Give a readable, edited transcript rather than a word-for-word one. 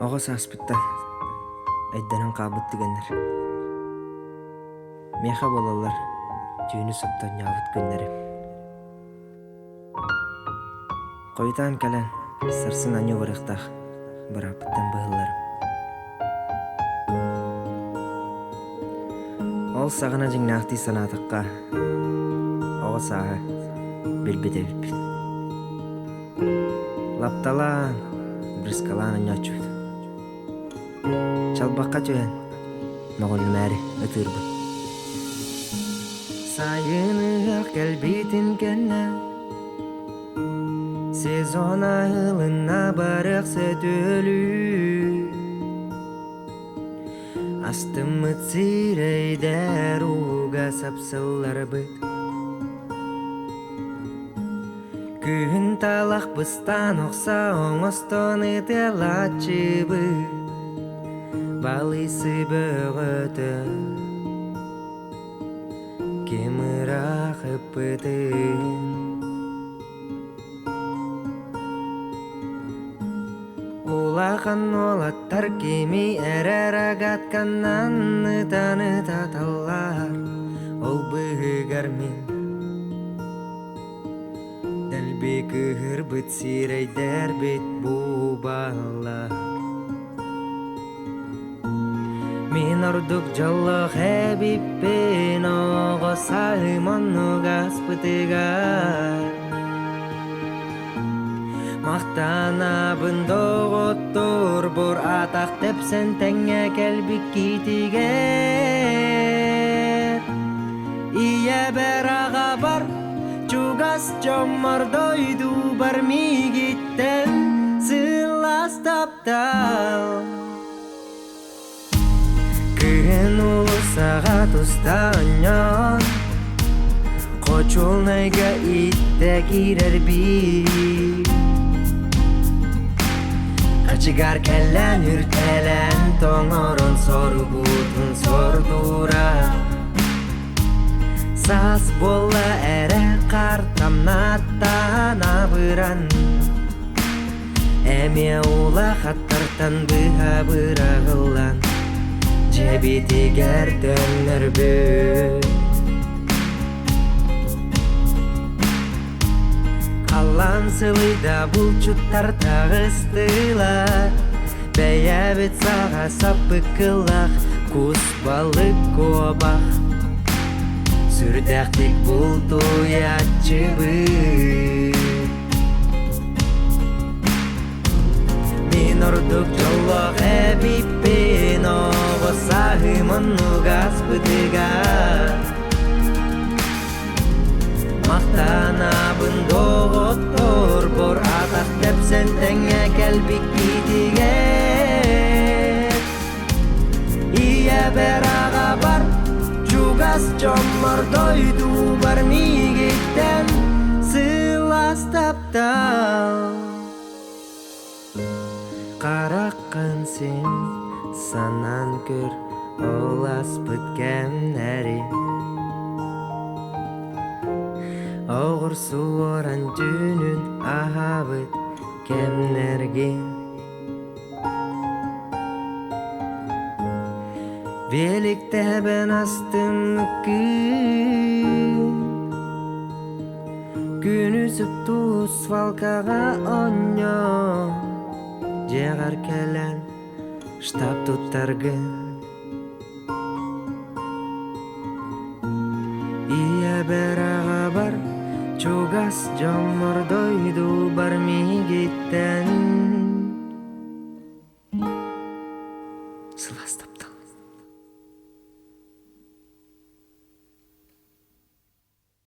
Оҕо сааспыттан айданан хаабыт дигэннэр. Меха болалар түүнү соттон ньаабыт күннэрим. Койутаан кэлэн сарсын аньо барыахтаах барааппыттан быһылларым. Ол саҕана дьиҥнаахтыы санаатахха оҕо сааһы билбэтэбиппит. Лапталаан брыскалаан аньооччубут. Чалбакка түһэн моҕоллумээри ытыырбыт. Сайыныах кэлбитин кэннэ сезон айылына барыах сөтөлүү астымыт сирейдер уга сапсылларбыт. Күн талах быстан оқса оңостон ытылачыбыт. Балысы бөгөтө кемырах ыппытын. Улахан олаттар кеми эрер агатканнан ытаны-таталлар ол быгар-мен. Дәлбе кыһырбыт сирейдер бит бу баллар. Мен ордук жолло хэбиппен оҕо саымоннугаспытыгар. Мактанабын доҕоттор бор атах тепсен теңҥэ кэлбик китигер. Ие бер аға бар чугас чоммордойду бар мигиттен сыластаптал. Кыһын улусаға тустаньон кочулнайга итте кирерби. Качыгар кэлэн үртэлэн тоңорон сорбутун сордура. Сас болла эре картамнаттан абыран. Эме ула хаттартан быха бырагылан. Жебитигер төннөрбү. Каллан сылыйда булчуттар тагыстылар. Бэйэбит саға саппыкылах кус балык кобах. Сүрдэхтик булту ячыбыт. Мен ордук жолло хэбиппен оҕо саымоннугаспытыгар. Мактанабын доҕоттор бор атах тепсен теңҥэ кэлбик китигер. Ие бер аға бар чугас чоммордойду бар мигиттен сыластаптал. Караккан сен санан көр оласпыт кэмнэри. Оҕор суоран түүнүн аһабыт кэмнэрген. Великтебен астым күн үсүп туус валкага оньо. Жегар келен штаб туттаргын. Ие бер аға бар чугас жоммордойду бар мигиттен сыластап.